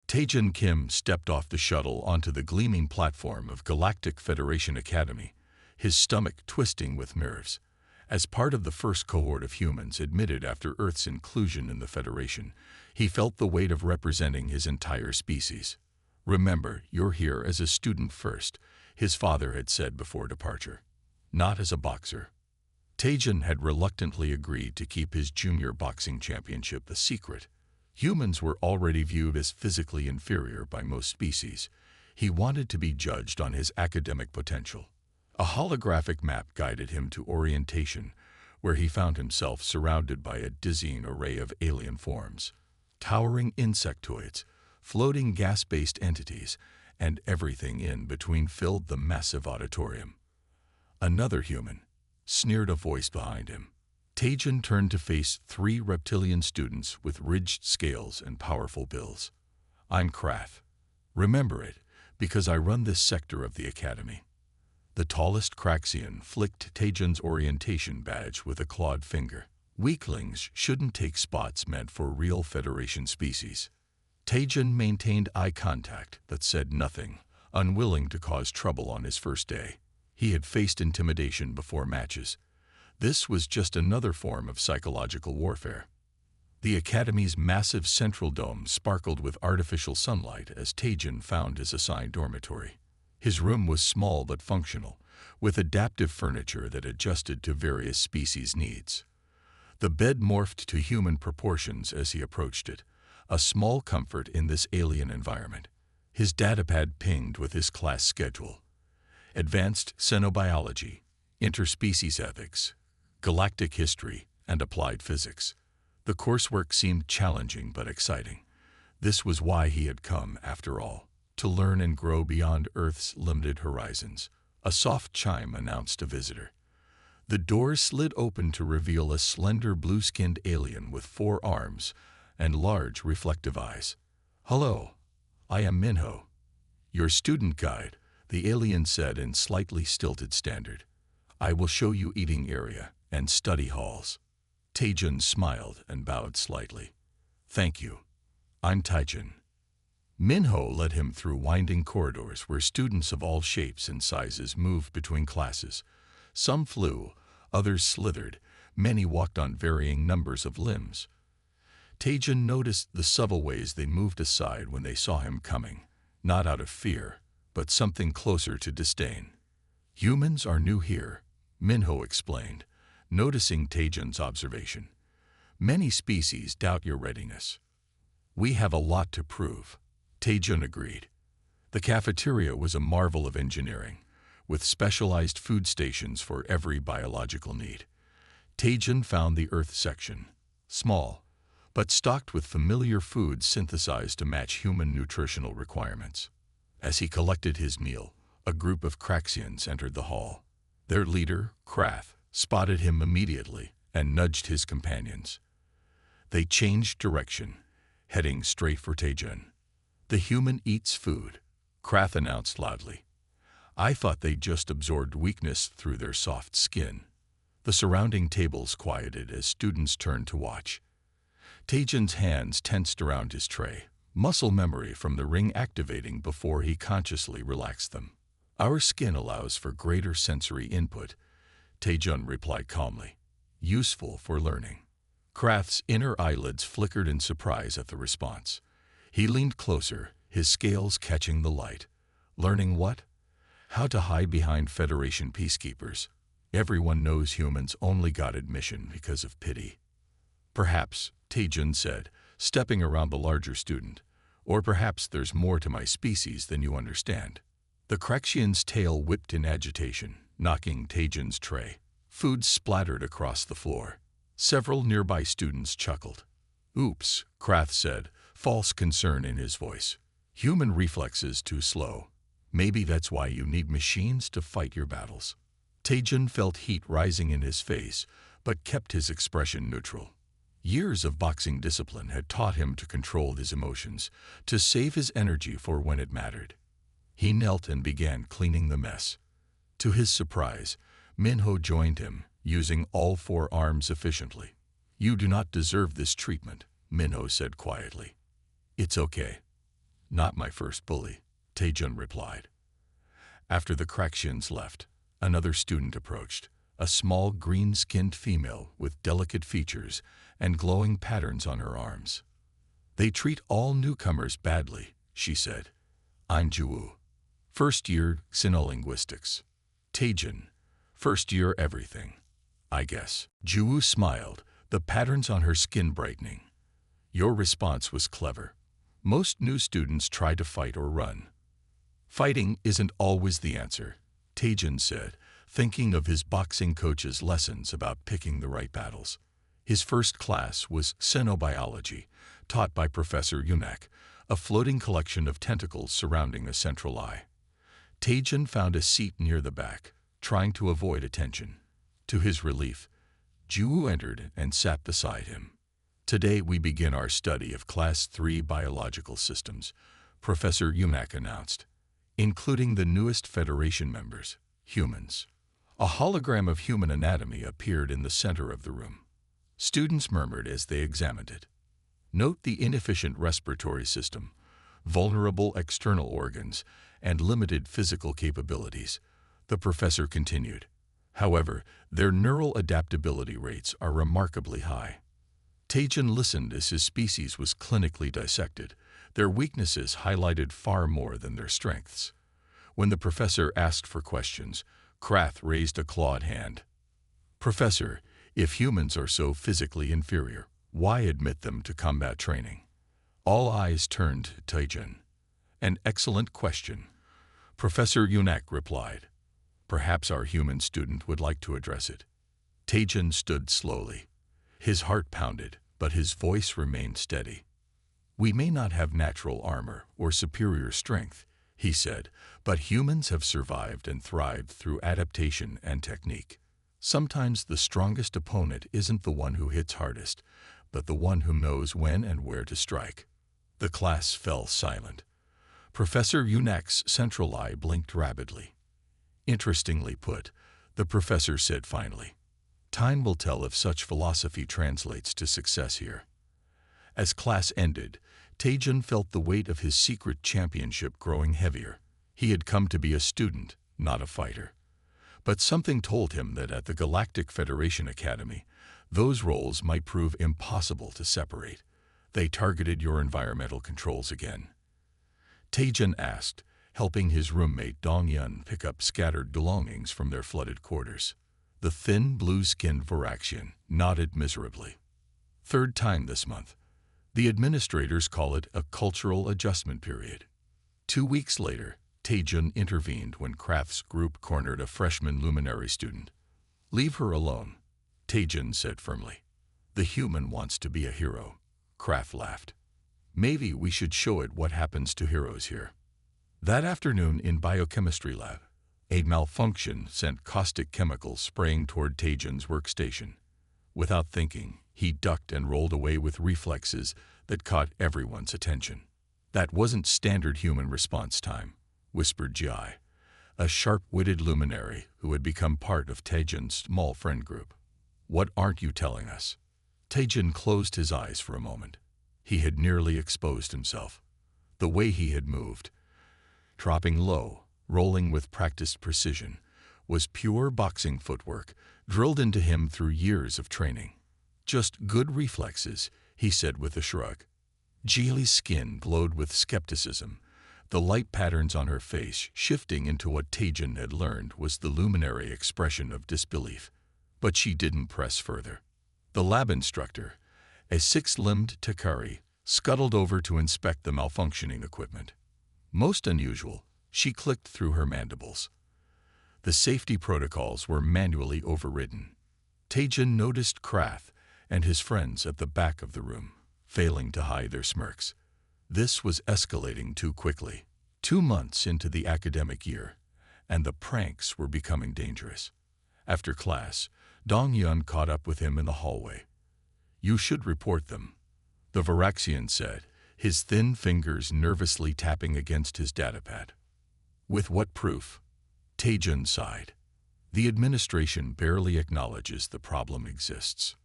Taejin Kim stepped off the shuttle onto the gleaming platform of Galactic Federation Academy, his stomach twisting with nerves. As part of the first cohort of humans admitted after Earth's inclusion in the Federation, he felt the weight of representing his entire species. "Remember, you're here as a student first," his father had said before departure. "Not as a boxer." Taejin had reluctantly agreed to keep his junior boxing championship a secret. Humans were already viewed as physically inferior by most species. He wanted to be judged on his academic potential. A holographic map guided him to orientation, where he found himself surrounded by a dizzying array of alien forms. Towering insectoids, floating gas-based entities, and everything in between filled the massive auditorium. "Another human," sneered a voice behind him. Taejin turned to face 3 reptilian students with ridged scales and powerful bills. "I'm Krath. Remember it, because I run this sector of the academy." The tallest Kraxian flicked Taejin's orientation badge with a clawed finger. Weaklings shouldn't take spots meant for real Federation species. Taejin maintained eye contact but said nothing, unwilling to cause trouble on his first day. He had faced intimidation before matches. This was just another form of psychological warfare. The academy's massive central dome sparkled with artificial sunlight as Taejin found his assigned dormitory. His room was small but functional, with adaptive furniture that adjusted to various species' needs. The bed morphed to human proportions as he approached it, a small comfort in this alien environment. His datapad pinged with his class schedule: Advanced Xenobiology, Interspecies Ethics, Galactic History, and Applied Physics. The coursework seemed challenging but exciting. This was why he had come, after all, to learn and grow beyond Earth's limited horizons. A soft chime announced a visitor. The doors slid open to reveal a slender blue-skinned alien with 4 arms and large reflective eyes. "Hello, I am Minho, your student guide," the alien said in slightly stilted standard. "I will show you eating area and study halls." Taejin smiled and bowed slightly. "Thank you. I'm Taejin." Minho led him through winding corridors where students of all shapes and sizes moved between classes. Some flew, others slithered, many walked on varying numbers of limbs. Taejin noticed the subtle ways they moved aside when they saw him coming, not out of fear, but something closer to disdain. "Humans are new here," Minho explained, noticing Taejin's observation. "Many species doubt your readiness." "We have a lot to prove," Taejin agreed. The cafeteria was a marvel of engineering, with specialized food stations for every biological need. Taejin found the Earth section, small, but stocked with familiar foods synthesized to match human nutritional requirements. As he collected his meal, a group of Kraxians entered the hall. Their leader, Krath, spotted him immediately and nudged his companions. They changed direction, heading straight for Taejin. "The human eats food," Krath announced loudly. "I thought they just absorbed weakness through their soft skin." The surrounding tables quieted as students turned to watch. Taejin's hands tensed around his tray, muscle memory from the ring activating before he consciously relaxed them. "Our skin allows for greater sensory input," Taejin replied calmly. "Useful for learning." Krath's inner eyelids flickered in surprise at the response. He leaned closer, his scales catching the light. "Learning what?" "How to hide behind Federation peacekeepers. Everyone knows humans only got admission because of pity." "Perhaps," Taejin said, stepping around the larger student, "or perhaps there's more to my species than you understand." The Kraxian's tail whipped in agitation, knocking Taejin's tray. Food splattered across the floor. Several nearby students chuckled. "Oops," Krath said, false concern in his voice. "Human reflexes too slow. Maybe that's why you need machines to fight your battles." Taejin felt heat rising in his face, but kept his expression neutral. Years of boxing discipline had taught him to control his emotions, to save his energy for when it mattered. He knelt and began cleaning the mess. To his surprise, Minho joined him, using all 4 arms efficiently. "You do not deserve this treatment," Minho said quietly. "It's okay." Not my first bully, Taejun replied. After the Crackshins left, another student approached, a small green-skinned female with delicate features and glowing patterns on her arms. They treat all newcomers badly, she said. I'm Juwoo. First year Sinolinguistics. Taejun. First year everything. I guess. Juwoo smiled, the patterns on her skin brightening. Your response was clever. Most new students try to fight or run. Fighting isn't always the answer, Taejun said, thinking of his boxing coach's lessons about picking the right battles. His first class was Xenobiology, taught by Professor Yunak, a floating collection of tentacles surrounding a central eye. Taejun found a seat near the back, trying to avoid attention. To his relief, Juwoo entered and sat beside him. Today we begin our study of Class 3 biological systems, Professor Yunak announced, including the newest Federation members, humans. A hologram of human anatomy appeared in the center of the room. Students murmured as they examined it. Note the inefficient respiratory system, vulnerable external organs, and limited physical capabilities, the professor continued. However, their neural adaptability rates are remarkably high. Taejun listened as his species was clinically dissected, their weaknesses highlighted far more than their strengths. When the professor asked for questions, Krath raised a clawed hand. Professor, if humans are so physically inferior, why admit them to combat training? All eyes turned to Taejun. An excellent question. Professor Yunak replied. Perhaps our human student would like to address it. Taejun stood slowly. His heart pounded, but his voice remained steady. We may not have natural armor or superior strength, he said, but humans have survived and thrived through adaptation and technique. Sometimes the strongest opponent isn't the one who hits hardest, but the one who knows when and where to strike. The class fell silent. Professor Yunak's central eye blinked rapidly. Interestingly put, the professor said finally. Time will tell if such philosophy translates to success here. As class ended, Taejun felt the weight of his secret championship growing heavier. He had come to be a student, not a fighter. But something told him that at the Galactic Federation Academy, those roles might prove impossible to separate. They targeted your environmental controls again. Taejun asked, helping his roommate Dong-Yun pick up scattered belongings from their flooded quarters. The thin, blue-skinned Varaxian nodded miserably. Third time this month. The administrators call it a cultural adjustment period. 2 weeks later, Taejun intervened when Krath's group cornered a freshman luminary student. Leave her alone, Taejun said firmly. The human wants to be a hero. Krath laughed. Maybe we should show it what happens to heroes here. That afternoon in biochemistry lab, a malfunction sent caustic chemicals spraying toward Taejun's workstation. Without thinking, he ducked and rolled away with reflexes that caught everyone's attention. That wasn't standard human response time, whispered Ji, a sharp-witted luminary who had become part of Taejun's small friend group. What aren't you telling us? Taejun closed his eyes for a moment. He had nearly exposed himself. The way he had moved, dropping low, rolling with practiced precision, was pure boxing footwork, drilled into him through years of training. Just good reflexes, he said with a shrug. Jili's skin glowed with skepticism, the light patterns on her face shifting into what Taejun had learned was the luminary expression of disbelief. But she didn't press further. The lab instructor, a 6-limbed Takari, scuttled over to inspect the malfunctioning equipment. Most unusual, she clicked through her mandibles. The safety protocols were manually overridden. Taejun noticed Krath and his friends at the back of the room, failing to hide their smirks. This was escalating too quickly. 2 months into the academic year, and the pranks were becoming dangerous. After class, Dong-Yun caught up with him in the hallway. You should report them, the Varaxian said, his thin fingers nervously tapping against his datapad. With what proof? Taejun sighed. The administration barely acknowledges the problem exists.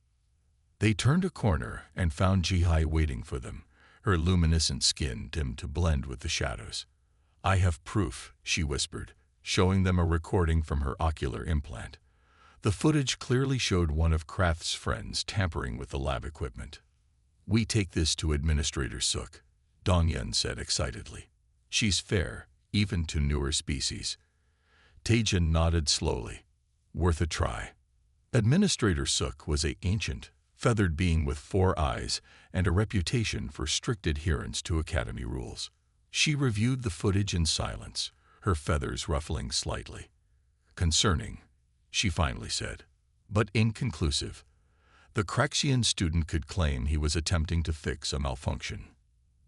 They turned a corner and found Ji waiting for them, her luminescent skin dimmed to blend with the shadows. "I have proof," she whispered, showing them a recording from her ocular implant. The footage clearly showed one of Kraft's friends tampering with the lab equipment. "We take this to Administrator Sook," Dongyan said excitedly. "She's fair, even to newer species." Taejin nodded slowly. "Worth a try." Administrator Sook was an ancient, feathered being with 4 eyes and a reputation for strict adherence to Academy rules. She reviewed the footage in silence, her feathers ruffling slightly. "Concerning," she finally said, "but inconclusive. The Kraxian student could claim he was attempting to fix a malfunction."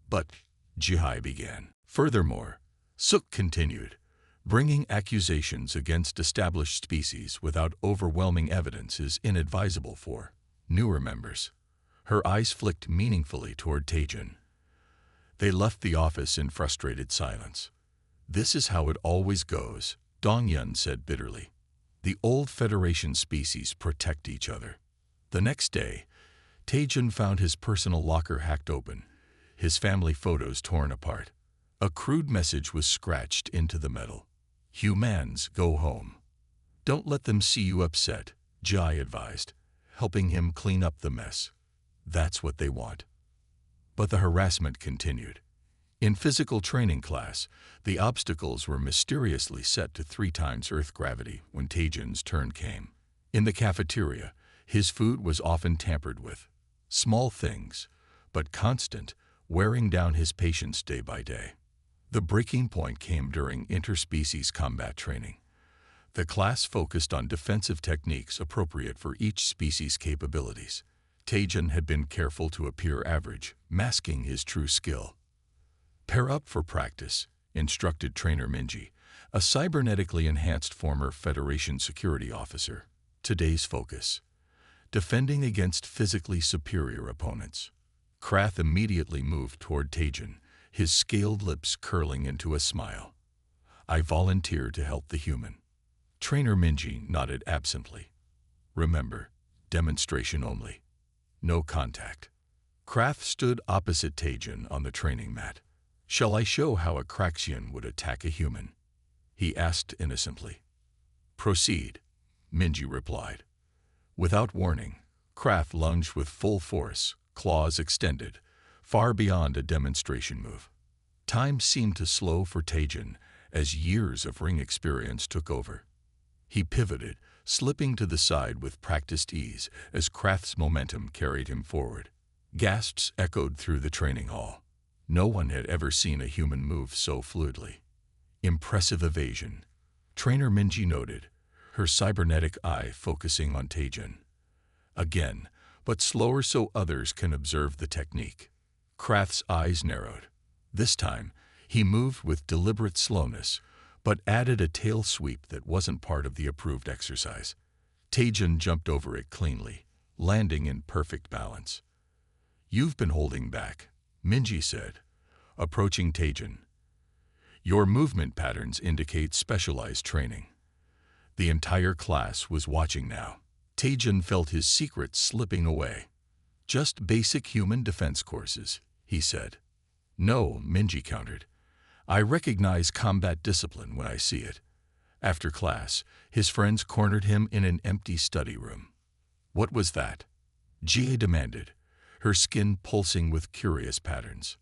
"But," Jihai began. "Furthermore," Sook continued, "bringing accusations against established species without overwhelming evidence is inadvisable for newer members." Her eyes flicked meaningfully toward Taejin. They left the office in frustrated silence. "This is how it always goes," Dongyan said bitterly. "The old Federation species protect each other." The next day, Taejin found his personal locker hacked open, his family photos torn apart. A crude message was scratched into the metal. "Humans, go home. Don't let them see you upset," Jai advised, helping him clean up the mess. "That's what they want." But the harassment continued. In physical training class, the obstacles were mysteriously set to 3 times Earth gravity when Taejin's turn came. In the cafeteria, his food was often tampered with. Small things, but constant, wearing down his patience day by day. The breaking point came during interspecies combat training. The class focused on defensive techniques appropriate for each species' capabilities. Taejin had been careful to appear average, masking his true skill. "Pair up for practice," instructed Trainer Minji, a cybernetically enhanced former Federation security officer. Today's focus: defending against physically superior opponents. Krath immediately moved toward Taejin, his scaled lips curling into a smile. "I volunteer to help the human." Trainer Minji nodded absently. "Remember, demonstration only. No contact." Krath stood opposite Taejin on the training mat. "Shall I show how a Kraxian would attack a human?" he asked innocently. "Proceed," Minji replied. Without warning, Krath lunged with full force, claws extended, far beyond a demonstration move. Time seemed to slow for Taejin as years of ring experience took over. He pivoted, slipping to the side with practiced ease as Krath's momentum carried him forward. Gasps echoed through the training hall. No one had ever seen a human move so fluidly. "Impressive evasion," Trainer Minji noted, her cybernetic eye focusing on Taejin. "Again, but slower so others can observe the technique." Krath's eyes narrowed. This time, he moved with deliberate slowness, but added a tail sweep that wasn't part of the approved exercise. Taejin jumped over it cleanly, landing in perfect balance. "You've been holding back," Minji said, approaching Taejin. "Your movement patterns indicate specialized training." The entire class was watching now. Taejin felt his secrets slipping away. "Just basic human defense courses," he said. "No," Minji countered. "I recognize combat discipline when I see it." After class, his friends cornered him in an empty study room. "What was that?" Jie demanded, her skin pulsing with curious patterns.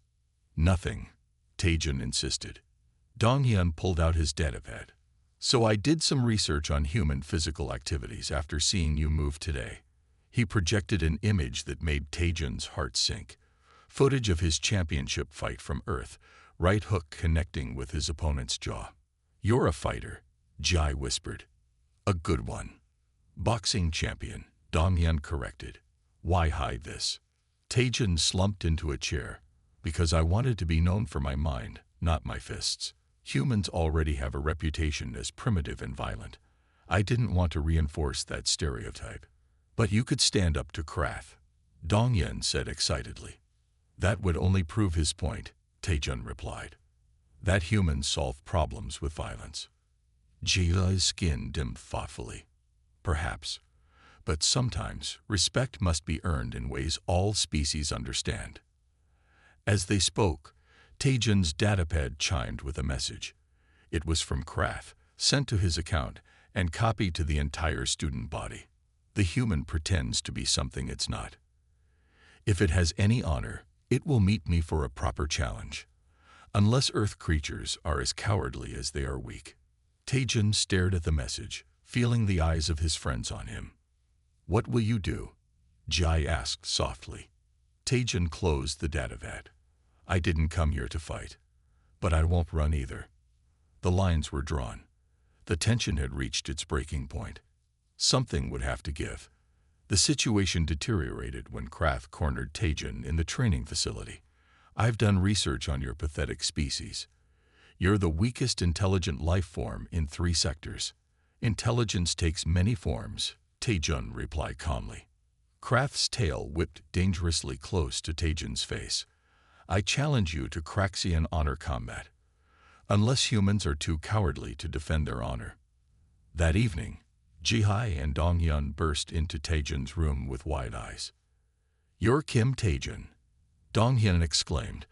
"Nothing," Taejin insisted. Donghyun pulled out his datapad. "So I did some research on human physical activities after seeing you move today." He projected an image that made Taejin's heart sink. Footage of his championship fight from Earth, right hook connecting with his opponent's jaw. "You're a fighter," Jai whispered. "A good one." "Boxing champion," Donghyun corrected. "Why hide this?" Taejin slumped into a chair. "Because I wanted to be known for my mind, not my fists. Humans already have a reputation as primitive and violent. I didn't want to reinforce that stereotype." "But you could stand up to Krath," Donghyun said excitedly. "That would only prove his point," Taejin replied. "That humans solve problems with violence." Jai's skin dimmed thoughtfully. "Perhaps. But sometimes respect must be earned in ways all species understand." As they spoke, Tajan's datapad chimed with a message. It was from Krath, sent to his account and copied to the entire student body. The human pretends to be something it's not. If it has any honor, it will meet me for a proper challenge, unless Earth creatures are as cowardly as they are weak. Tajan stared at the message, feeling the eyes of his friends on him. What will you do? Jai asked softly. Tajan closed the datavad. I didn't come here to fight, but I won't run either. The lines were drawn. The tension had reached its breaking point. Something would have to give. The situation deteriorated when Krath cornered Tajan in the training facility. I've done research on your pathetic species. You're the weakest intelligent life form in 3 sectors. Intelligence takes many forms, Tajan replied calmly. Krath's tail whipped dangerously close to Tajan's face. I challenge you to Kraxian honor combat, unless humans are too cowardly to defend their honor. That evening, Jihai and Dongyun burst into Tajan's room with wide eyes. You're Kim Tajan, Donghyun exclaimed,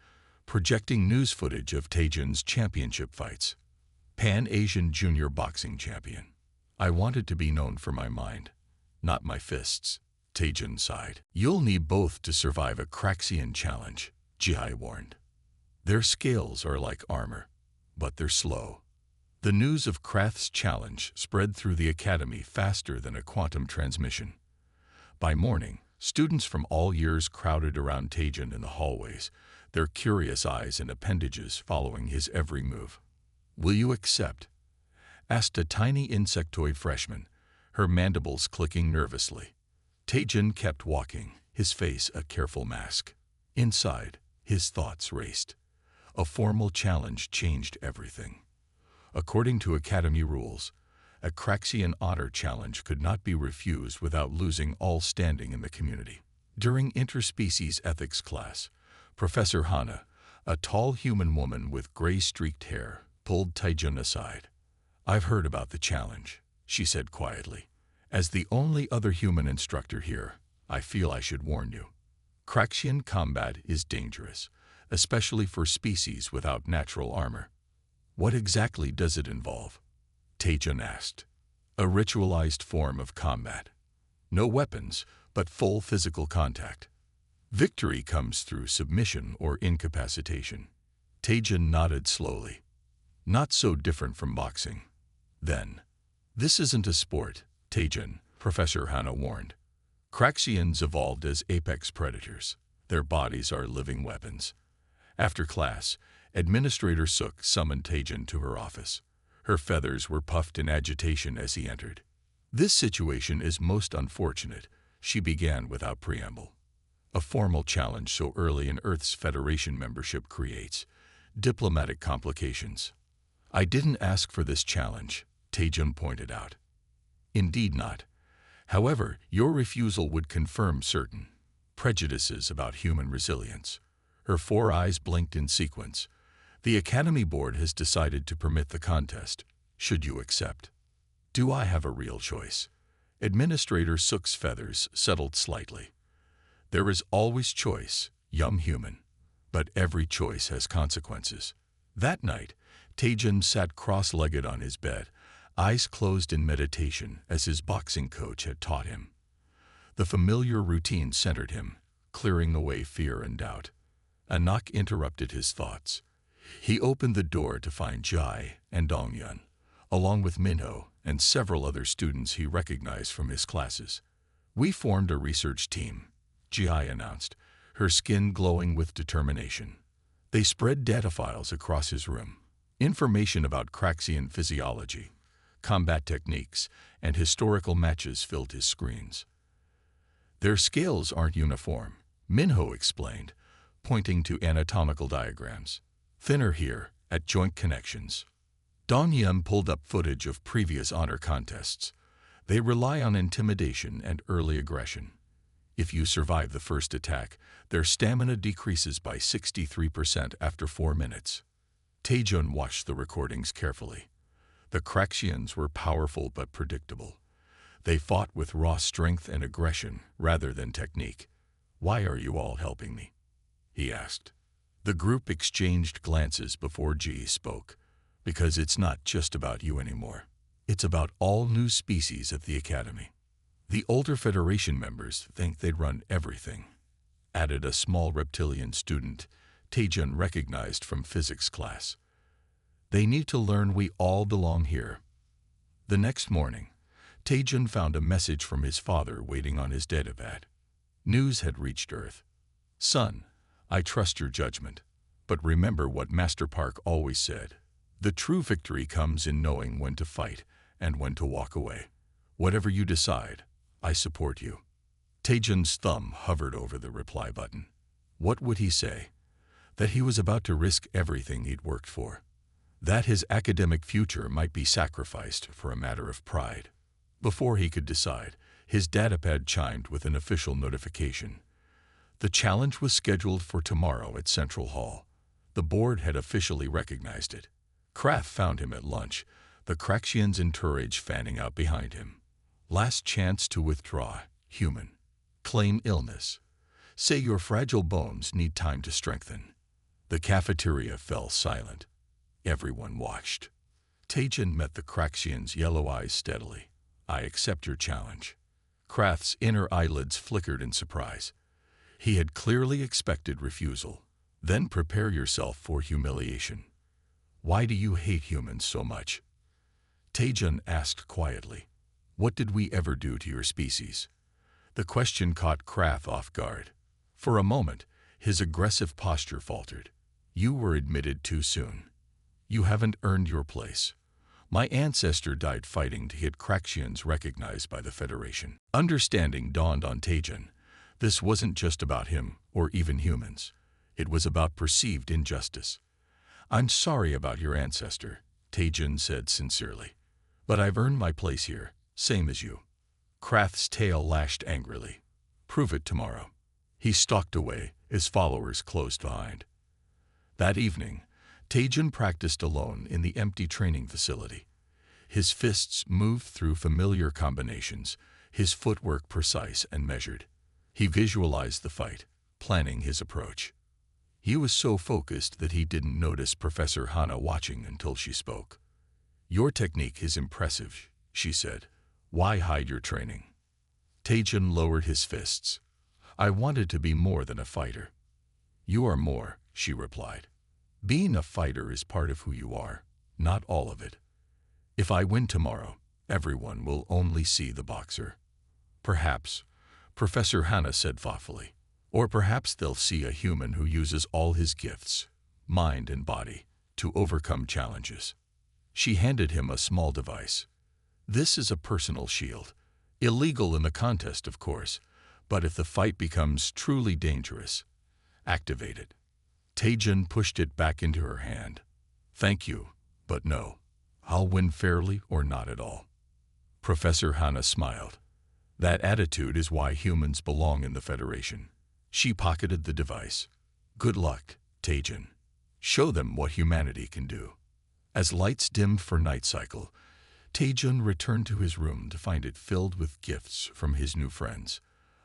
projecting news footage of Tajan's championship fights. Pan-Asian junior boxing champion. I wanted to be known for my mind, not my fists, Tajan sighed. You'll need both to survive a Kraxian challenge, Jihai warned. Their scales are like armor, but they're slow. The news of Krath's challenge spread through the academy faster than a quantum transmission. By morning, students from all years crowded around Tajan in the hallways, their curious eyes and appendages following his every move. Will you accept? Asked a tiny insectoid freshman, her mandibles clicking nervously. Tajan kept walking, his face a careful mask. Inside, his thoughts raced. A formal challenge changed everything. According to Academy rules, a Kraxian honor challenge could not be refused without losing all standing in the community. During interspecies ethics class, Professor Hana, a tall human woman with gray-streaked hair, pulled Tajan aside. I've heard about the challenge, she said quietly. As the only other human instructor here, I feel I should warn you. Kraxian combat is dangerous, especially for species without natural armor. What exactly does it involve? Tajan asked. A ritualized form of combat. No weapons, but full physical contact. Victory comes through submission or incapacitation. Tajan nodded slowly. Not so different from boxing. Then, this isn't a sport, Tajan, Professor Hana warned. Kraxians evolved as apex predators. Their bodies are living weapons. After class, Administrator Suk summoned Tajan to her office. Her feathers were puffed in agitation as he entered. This situation is most unfortunate, she began without preamble. A formal challenge so early in Earth's Federation membership creates diplomatic complications. I didn't ask for this challenge, Tajan pointed out. Indeed not. However, your refusal would confirm certain prejudices about human resilience. Her 4 eyes blinked in sequence. The Academy Board has decided to permit the contest. Should you accept? Do I have a real choice? Administrator Suk's feathers settled slightly. There is always choice, young human, but every choice has consequences. That night, Tajan sat cross-legged on his bed, eyes closed in meditation as his boxing coach had taught him. The familiar routine centered him, clearing away fear and doubt. A knock interrupted his thoughts. He opened the door to find Jai and Dongyun, along with Minho and several other students he recognized from his classes. We formed a research team, Jai announced, her skin glowing with determination. They spread data files across his room, information about Kraxian physiology, combat techniques, and historical matches filled his screens. Their scales aren't uniform, Minho explained, pointing to anatomical diagrams. Thinner here, at joint connections. Dongyun pulled up footage of previous honor contests. They rely on intimidation and early aggression. If you survive the first attack, their stamina decreases by 63% after 4 minutes. Tajan watched the recordings carefully. The Kraxians were powerful but predictable. They fought with raw strength and aggression rather than technique. Why are you all helping me? He asked. The group exchanged glances before G spoke, because it's not just about you anymore. It's about all new species at the Academy. The older Federation members think they'd run everything, added a small reptilian student Taejun recognized from physics class. They need to learn we all belong here. The next morning, Taejun found a message from his father waiting on his datapad. News had reached Earth. Son, I trust your judgment, but remember what Master Park always said. The true victory comes in knowing when to fight and when to walk away. Whatever you decide, I support you. Taejun's thumb hovered over the reply button. What would he say? That he was about to risk everything he'd worked for. That his academic future might be sacrificed for a matter of pride. Before he could decide, his datapad chimed with an official notification. The challenge was scheduled for tomorrow at Central Hall. The board had officially recognized it. Kraft found him at lunch, the Craxian's entourage fanning out behind him. Last chance to withdraw, human. Claim illness. Say your fragile bones need time to strengthen. The cafeteria fell silent. Everyone watched. Taejun met the Craxian's yellow eyes steadily. I accept your challenge. Kraft's inner eyelids flickered in surprise. He had clearly expected refusal. Then prepare yourself for humiliation. Why do you hate humans so much? Taejun asked quietly. What did we ever do to your species? The question caught Kraft off guard. For a moment, his aggressive posture faltered. You were admitted too soon. You haven't earned your place. My ancestor died fighting to get Craxians recognized by the Federation. Understanding dawned on Taejun. This wasn't just about him, or even humans. It was about perceived injustice. I'm sorry about your ancestor, Taejun said sincerely. But I've earned my place here, same as you. Kraft's tail lashed angrily. Prove it tomorrow. He stalked away, his followers closed behind. That evening, Taejun practiced alone in the empty training facility. His fists moved through familiar combinations, his footwork precise and measured. He visualized the fight, planning his approach. He was so focused that he didn't notice Professor Hana watching until she spoke. Your technique is impressive, she said. Why hide your training? Taejun lowered his fists. I wanted to be more than a fighter. You are more, she replied. Being a fighter is part of who you are, not all of it. If I win tomorrow, everyone will only see the boxer. Perhaps, Professor Hana said thoughtfully, or perhaps they'll see a human who uses all his gifts, mind and body, to overcome challenges. She handed him a small device. This is a personal shield. Illegal in the contest, of course, but if the fight becomes truly dangerous, activate it. Taejun pushed it back into her hand. Thank you, but no. I'll win fairly or not at all. Professor Hana smiled. That attitude is why humans belong in the Federation. She pocketed the device. Good luck, Taejun. Show them what humanity can do. As lights dimmed for night cycle, Taejun returned to his room to find it filled with gifts from his new friends.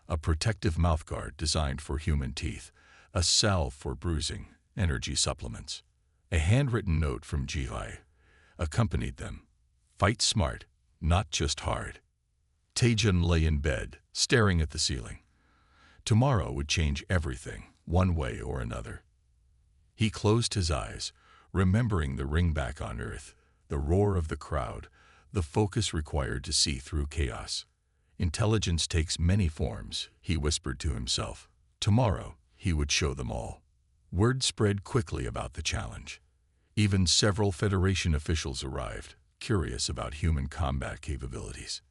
A protective mouthguard designed for human teeth, a salve for bruising, energy supplements. A handwritten note from Ji-Hai accompanied them. Fight smart, not just hard. Taejun lay in bed, staring at the ceiling. Tomorrow would change everything, one way or another. He closed his eyes, remembering the ring back on Earth, the roar of the crowd, the focus required to see through chaos. Intelligence takes many forms, he whispered to himself. Tomorrow, he would show them all. Word spread quickly about the challenge. Even several Federation officials arrived, curious about human combat capabilities.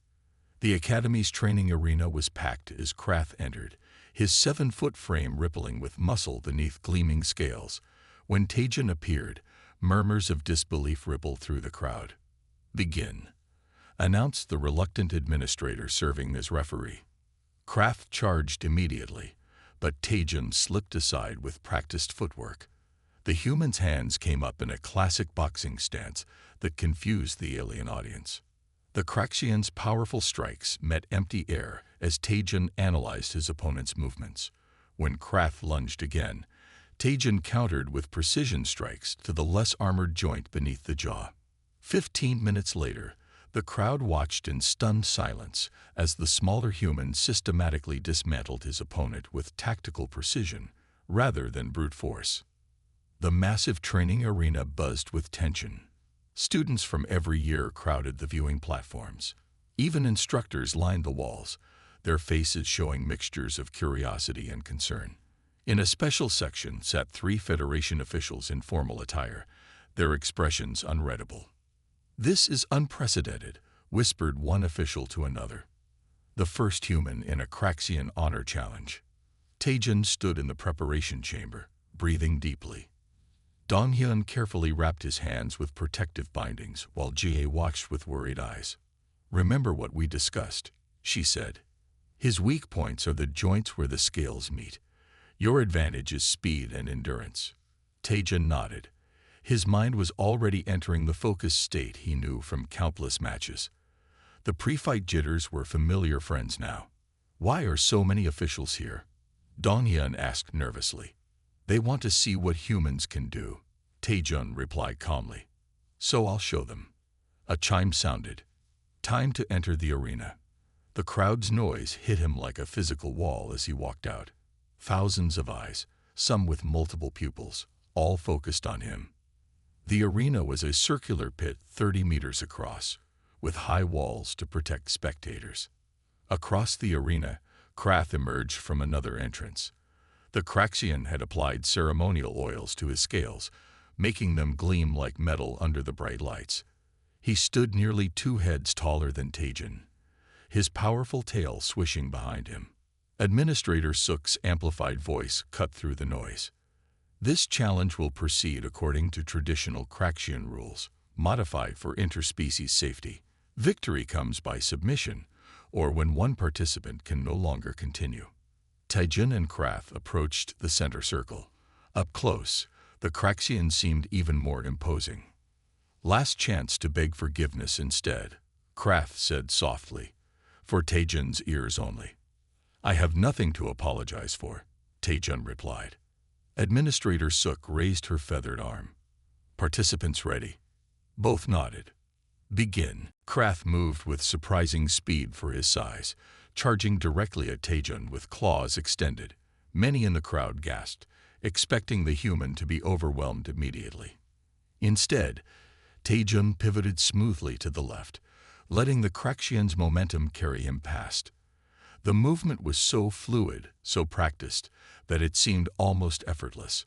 The Academy's training arena was packed as Kraft entered, his 7-foot frame rippling with muscle beneath gleaming scales. When Taejun appeared, murmurs of disbelief rippled through the crowd. Begin, announced the reluctant administrator serving as referee. Kraft charged immediately, but Taejun slipped aside with practiced footwork. The human's hands came up in a classic boxing stance that confused the alien audience. The Craxian's powerful strikes met empty air as Taejun analyzed his opponent's movements. When Kraft lunged again, Tajin countered with precision strikes to the less armored joint beneath the jaw. 15 minutes later, the crowd watched in stunned silence as the smaller human systematically dismantled his opponent with tactical precision rather than brute force. The massive training arena buzzed with tension. Students from every year crowded the viewing platforms. Even instructors lined the walls, their faces showing mixtures of curiosity and concern. In a special section sat 3 Federation officials in formal attire, their expressions unreadable. "This is unprecedented," whispered one official to another. The first human in a Craxian honor challenge. Tajin stood in the preparation chamber, breathing deeply. Donghyun carefully wrapped his hands with protective bindings while Jie watched with worried eyes. "Remember what we discussed," she said. "His weak points are the joints where the scales meet. Your advantage is speed and endurance." Tajin nodded. His mind was already entering the focused state he knew from countless matches. The pre-fight jitters were familiar friends now. "Why are so many officials here?" Donghyun asked nervously. "They want to see what humans can do," Tajin replied calmly. "So I'll show them." A chime sounded. Time to enter the arena. The crowd's noise hit him like a physical wall as he walked out. Thousands of eyes, some with multiple pupils, all focused on him. The arena was a circular pit 30 meters across, with high walls to protect spectators. Across the arena, Krath emerged from another entrance. The Craxian had applied ceremonial oils to his scales, making them gleam like metal under the bright lights. He stood nearly 2 heads taller than Tajin, his powerful tail swishing behind him. Administrator Suk's amplified voice cut through the noise. "This challenge will proceed according to traditional Craxian rules, modified for interspecies safety. Victory comes by submission, or when one participant can no longer continue." Tajin and Krath approached the center circle. Up close, the Craxian seemed even more imposing. "Last chance to beg forgiveness instead," Krath said softly, for Tajin's ears only. "I have nothing to apologize for," Tajin replied. Administrator Suk raised her feathered arm. "Participants ready?" Both nodded. "Begin." Krath moved with surprising speed for his size, charging directly at Tajin with claws extended. Many in the crowd gasped, expecting the human to be overwhelmed immediately. Instead, Tajin pivoted smoothly to the left, letting the Craxian's momentum carry him past. The movement was so fluid, so practiced, that it seemed almost effortless.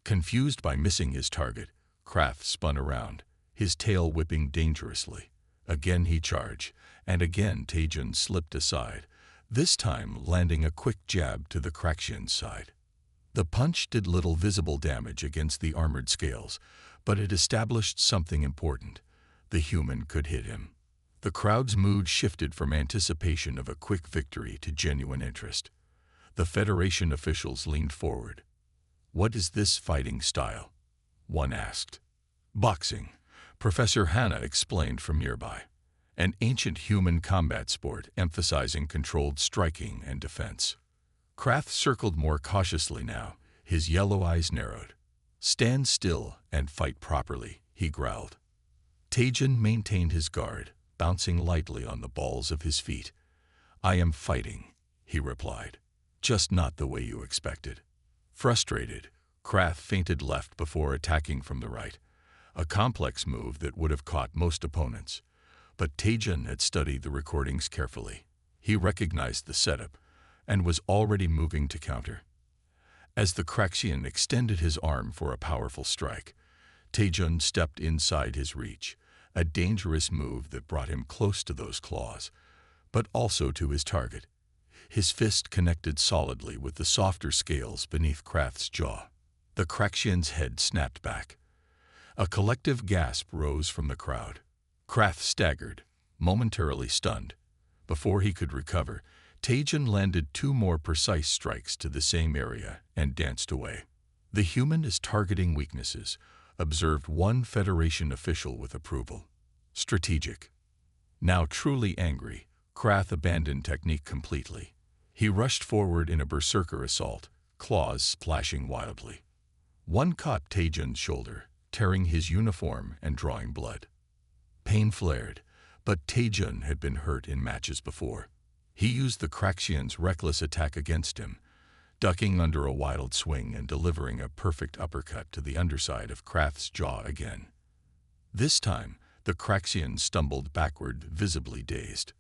Confused by missing his target, Krath spun around, his tail whipping dangerously. Again he charged, and again Tajin slipped aside, this time landing a quick jab to the Craxian's side. The punch did little visible damage against the armored scales, but it established something important. The human could hit him. The crowd's mood shifted from anticipation of a quick victory to genuine interest. The Federation officials leaned forward. "What is this fighting style?" one asked. "Boxing," Professor Hanna explained from nearby. "An ancient human combat sport emphasizing controlled striking and defense." Krath circled more cautiously now, his yellow eyes narrowed. "Stand still and fight properly," he growled. Tajin maintained his guard, bouncing lightly on the balls of his feet. "I am fighting," he replied, "just not the way you expected." Frustrated, Krath feinted left before attacking from the right, a complex move that would have caught most opponents. But Tajin had studied the recordings carefully. He recognized the setup and was already moving to counter. As the Craxian extended his arm for a powerful strike, Tajin stepped inside his reach, a dangerous move that brought him close to those claws, but also to his target. His fist connected solidly with the softer scales beneath Krath's jaw. The Craxian's head snapped back. A collective gasp rose from the crowd. Krath staggered, momentarily stunned. Before he could recover, Tajin landed 2 more precise strikes to the same area and danced away. "The human is targeting weaknesses," observed one Federation official with approval. "Strategic." Now truly angry, Krath abandoned technique completely. He rushed forward in a berserker assault, claws splashing wildly. One caught Taejun's shoulder, tearing his uniform and drawing blood. Pain flared, but Taejun had been hurt in matches before. He used the Craxian's reckless attack against him, ducking under a wild swing and delivering a perfect uppercut to the underside of Krath's jaw again. This time, the Craxian stumbled backward, visibly dazed.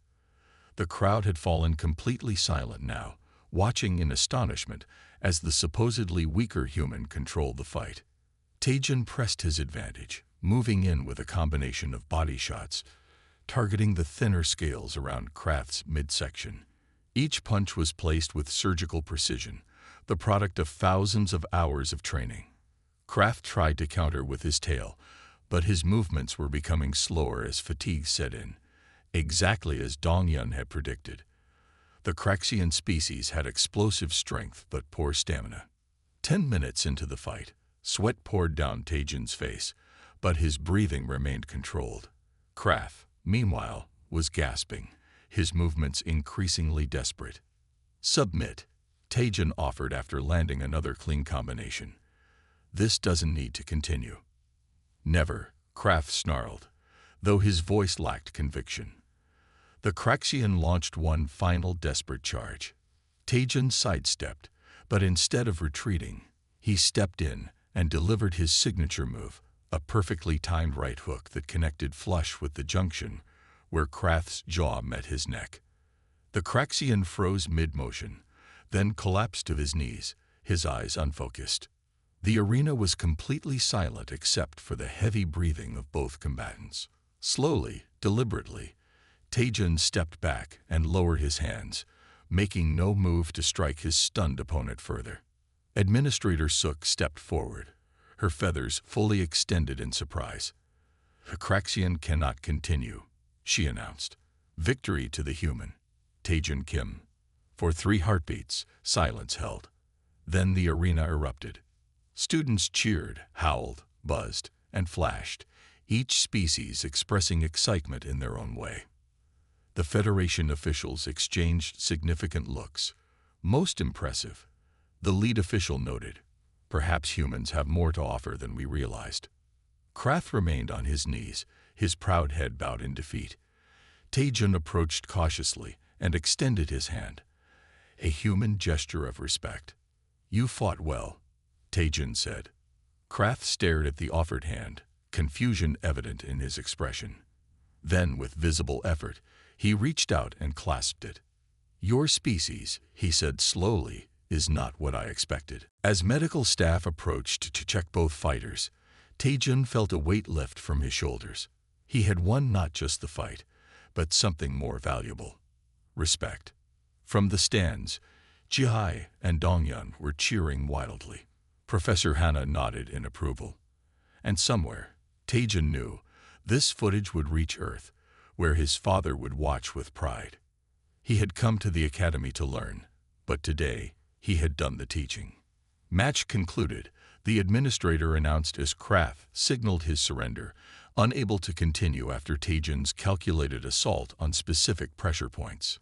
The crowd had fallen completely silent now, watching in astonishment as the supposedly weaker human controlled the fight. Taejun pressed his advantage, moving in with a combination of body shots, targeting the thinner scales around Krath's midsection. Each punch was placed with surgical precision, the product of thousands of hours of training. Krath tried to counter with his tail, but his movements were becoming slower as fatigue set in, exactly as Dongyun had predicted. The Craxian species had explosive strength but poor stamina. 10 minutes into the fight, sweat poured down Taejun's face, but his breathing remained controlled. Krath, meanwhile, was gasping, his movements increasingly desperate. "Submit," Taejun offered after landing another clean combination. "This doesn't need to continue." "Never," Krath snarled, though his voice lacked conviction. The Craxian launched one final desperate charge. Taejun sidestepped, but instead of retreating, he stepped in and delivered his signature move, a perfectly timed right hook that connected flush with the junction where Krath's jaw met his neck. The Craxian froze mid-motion, then collapsed to his knees, his eyes unfocused. The arena was completely silent except for the heavy breathing of both combatants. Slowly, deliberately, Taejun stepped back and lowered his hands, making no move to strike his stunned opponent further. Administrator Suk stepped forward, her feathers fully extended in surprise. "The Craxian cannot continue," she announced. "Victory to the human, Taejun Kim." For 3 heartbeats, silence held. Then the arena erupted. Students cheered, howled, buzzed, and flashed, each species expressing excitement in their own way. The Federation officials exchanged significant looks. "Most impressive," the lead official noted. "Perhaps humans have more to offer than we realized." Krath remained on his knees, his proud head bowed in defeat. Taejun approached cautiously and extended his hand, a human gesture of respect. "You fought well," Taejun said. Krath stared at the offered hand, confusion evident in his expression. Then, with visible effort, he reached out and clasped it. "Your species," he said slowly, "is not what I expected." As medical staff approached to check both fighters, Taejun felt a weight lift from his shoulders. He had won not just the fight, but something more valuable: respect. From the stands, Jihai and Dongyun were cheering wildly. Professor Hana nodded in approval. And somewhere, Taejun knew, this footage would reach Earth, where his father would watch with pride. He had come to the academy to learn, but today he had done the teaching. Match concluded, the administrator announced as Krath signaled his surrender, unable to continue after Taejun's calculated assault on specific pressure points.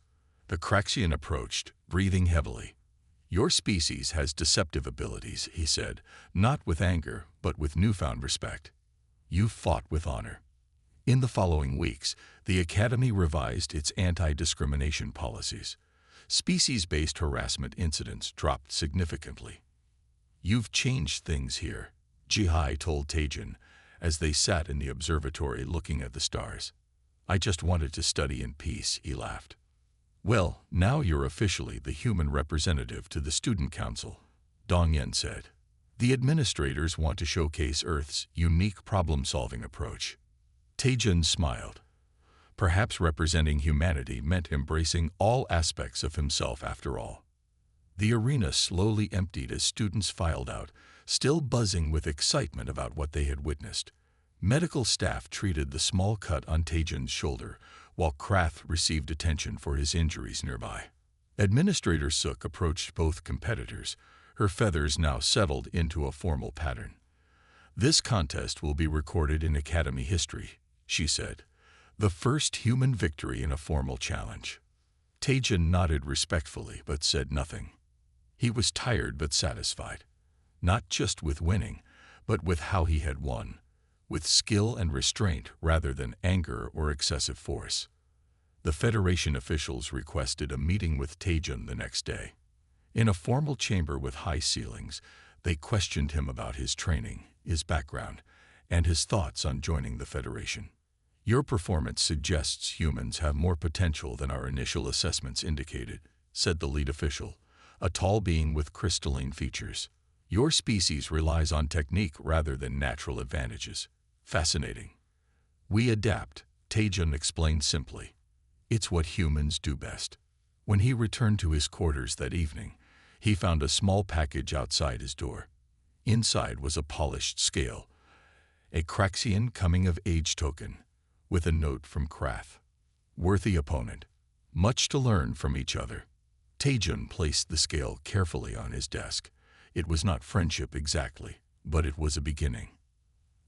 The Craxian approached, breathing heavily. "Your species has deceptive abilities," he said, not with anger, but with newfound respect. "You fought with honor." In the following weeks, the Academy revised its anti-discrimination policies. Species-based harassment incidents dropped significantly. "You've changed things here," Jihai told Taejun as they sat in the observatory looking at the stars. "I just wanted to study in peace," he laughed. "Well, now you're officially the human representative to the Student Council," Dongyen said. "The administrators want to showcase Earth's unique problem-solving approach." Taejun smiled. Perhaps representing humanity meant embracing all aspects of himself after all. The arena slowly emptied as students filed out, still buzzing with excitement about what they had witnessed. Medical staff treated the small cut on Taejun's shoulder, while Krath received attention for his injuries nearby. Administrator Suk approached both competitors, her feathers now settled into a formal pattern. "This contest will be recorded in Academy history," she said. "The first human victory in a formal challenge." Taejun nodded respectfully but said nothing. He was tired but satisfied, not just with winning, but with how he had won, with skill and restraint rather than anger or excessive force. The Federation officials requested a meeting with Taejun the next day. In a formal chamber with high ceilings, they questioned him about his training, his background, and his thoughts on joining the Federation. "Your performance suggests humans have more potential than our initial assessments indicated," said the lead official, a tall being with crystalline features. "Your species relies on technique rather than natural advantages." "Fascinating." "We adapt," Taejun explained simply. "It's what humans do best." When he returned to his quarters that evening, he found a small package outside his door. Inside was a polished scale, a Craxian coming-of-age token, with a note from Krath. "Worthy opponent. Much to learn from each other." Taejun placed the scale carefully on his desk. It was not friendship exactly, but it was a beginning.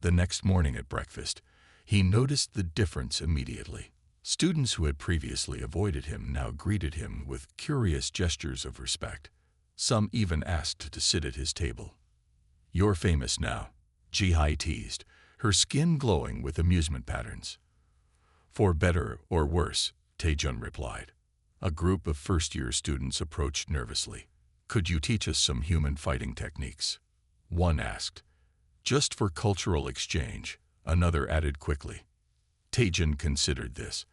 The next morning at breakfast, he noticed the difference immediately. Students who had previously avoided him now greeted him with curious gestures of respect. Some even asked to sit at his table. "You're famous now," Ji-hai teased, her skin glowing with amusement patterns. "For better or worse," Taejun replied. A group of first-year students approached nervously. "Could you teach us some human fighting techniques?" one asked. "Just for cultural exchange," another added quickly. Taejun considered this.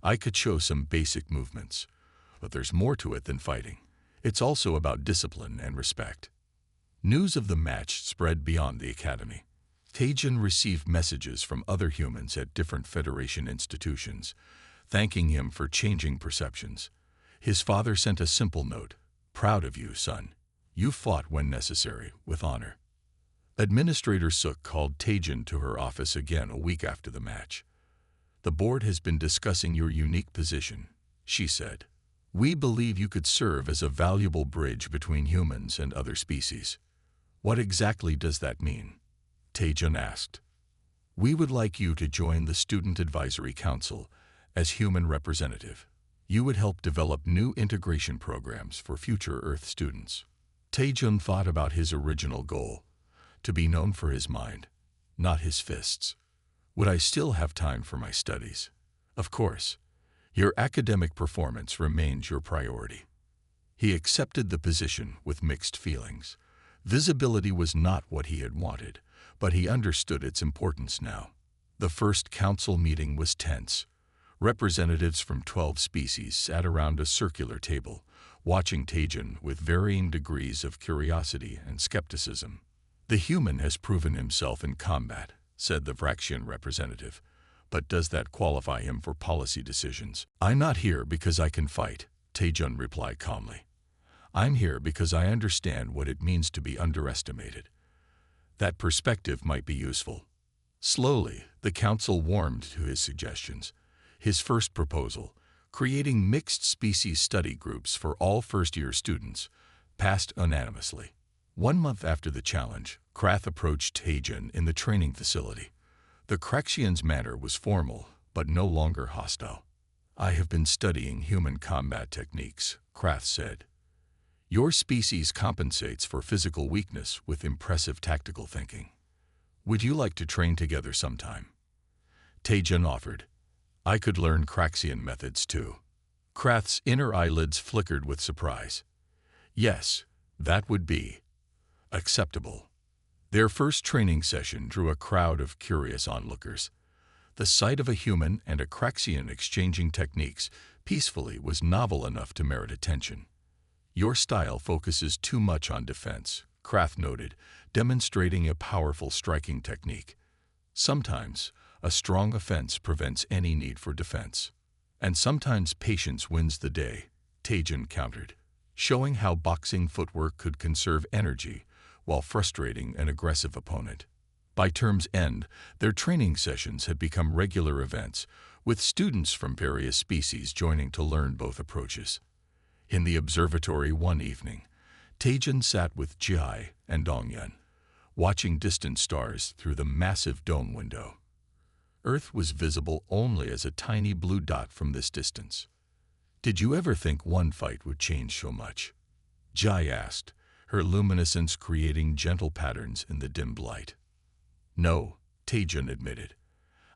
"I could show some basic movements, but there's more to it than fighting. It's also about discipline and respect." News of the match spread beyond the academy. Taejun received messages from other humans at different Federation institutions, thanking him for changing perceptions. His father sent a simple note: "Proud of you, son. You fought when necessary, with honor." Administrator Suk called Taejun to her office again a week after the match. "The board has been discussing your unique position," she said. "We believe you could serve as a valuable bridge between humans and other species." "What exactly does that mean?" Taejun asked. "We would like you to join the Student Advisory Council as human representative. You would help develop new integration programs for future Earth students." Taejun thought about his original goal: to be known for his mind, not his fists. "Would I still have time for my studies?" "Of course. Your academic performance remains your priority." He accepted the position with mixed feelings. Visibility was not what he had wanted, but he understood its importance now. The first council meeting was tense. Representatives from 12 species sat around a circular table, watching Taejun with varying degrees of curiosity and skepticism. "The human has proven himself in combat," said the Vraxian representative. "But does that qualify him for policy decisions?" "I'm not here because I can fight," Taejun replied calmly. "I'm here because I understand what it means to be underestimated." That perspective might be useful. Slowly, the council warmed to his suggestions. His first proposal, creating mixed-species study groups for all first-year students, passed unanimously. 1 month after the challenge, Krath approached Taejun in the training facility. The Craxian's manner was formal, but no longer hostile. "I have been studying human combat techniques," Krath said. "Your species compensates for physical weakness with impressive tactical thinking. Would you like to train together sometime?" Taejun offered. "I could learn Craxian methods too." Krath's inner eyelids flickered with surprise. "Yes, that would be acceptable." Their first training session drew a crowd of curious onlookers. The sight of a human and a Craxian exchanging techniques peacefully was novel enough to merit attention. "Your style focuses too much on defense," Krath noted, demonstrating a powerful striking technique. "Sometimes, a strong offense prevents any need for defense. And sometimes patience wins the day," Taejun countered, showing how boxing footwork could conserve energy while frustrating an aggressive opponent. By term's end, their training sessions had become regular events, with students from various species joining to learn both approaches. In the observatory one evening, Taejun sat with Ji-hai and Dongyun, watching distant stars through the massive dome window. Earth was visible only as a tiny blue dot from this distance. "Did you ever think one fight would change so much?" Ji asked, her luminescence creating gentle patterns in the dimmed light. No, Taejun admitted.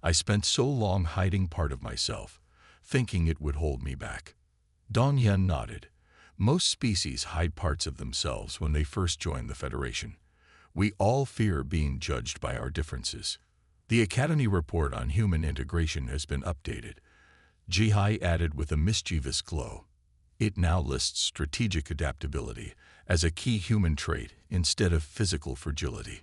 I spent so long hiding part of myself, thinking it would hold me back. Dongyan nodded. Most species hide parts of themselves when they first join the Federation. We all fear being judged by our differences. The Academy report on human integration has been updated. Jihai added with a mischievous glow. It now lists strategic adaptability as a key human trait instead of physical fragility.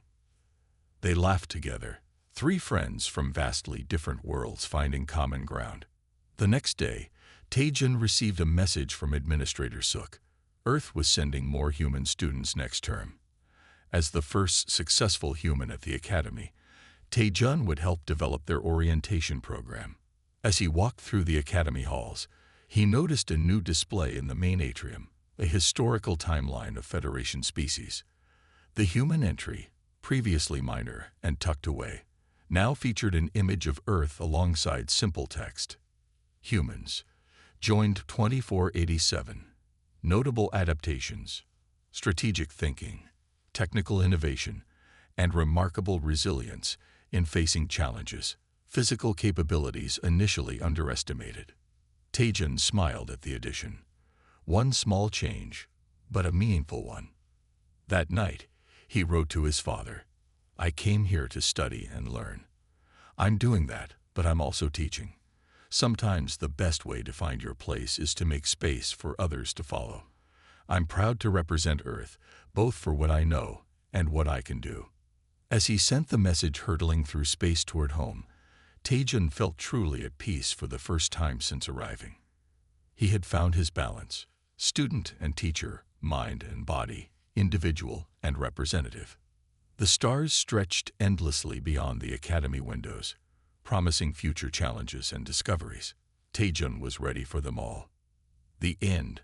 They laughed together, three friends from vastly different worlds finding common ground. The next day, Taejun received a message from Administrator Suk. Earth was sending more human students next term. As the first successful human at the Academy, Taejun would help develop their orientation program. As he walked through the Academy halls, he noticed a new display in the main atrium, a historical timeline of Federation species. The human entry, previously minor and tucked away, now featured an image of Earth alongside simple text. Humans. Joined 2487. Notable adaptations, strategic thinking, technical innovation, and remarkable resilience in facing challenges. Physical capabilities initially underestimated. Taejun smiled at the addition. One small change, but a meaningful one. That night, he wrote to his father, I came here to study and learn. I'm doing that, but I'm also teaching. Sometimes the best way to find your place is to make space for others to follow. I'm proud to represent Earth, both for what I know and what I can do. As he sent the message hurtling through space toward home, Taejun felt truly at peace for the first time since arriving. He had found his balance, student and teacher, mind and body, individual and representative. The stars stretched endlessly beyond the Academy windows, promising future challenges and discoveries. Taejun was ready for them all. The end.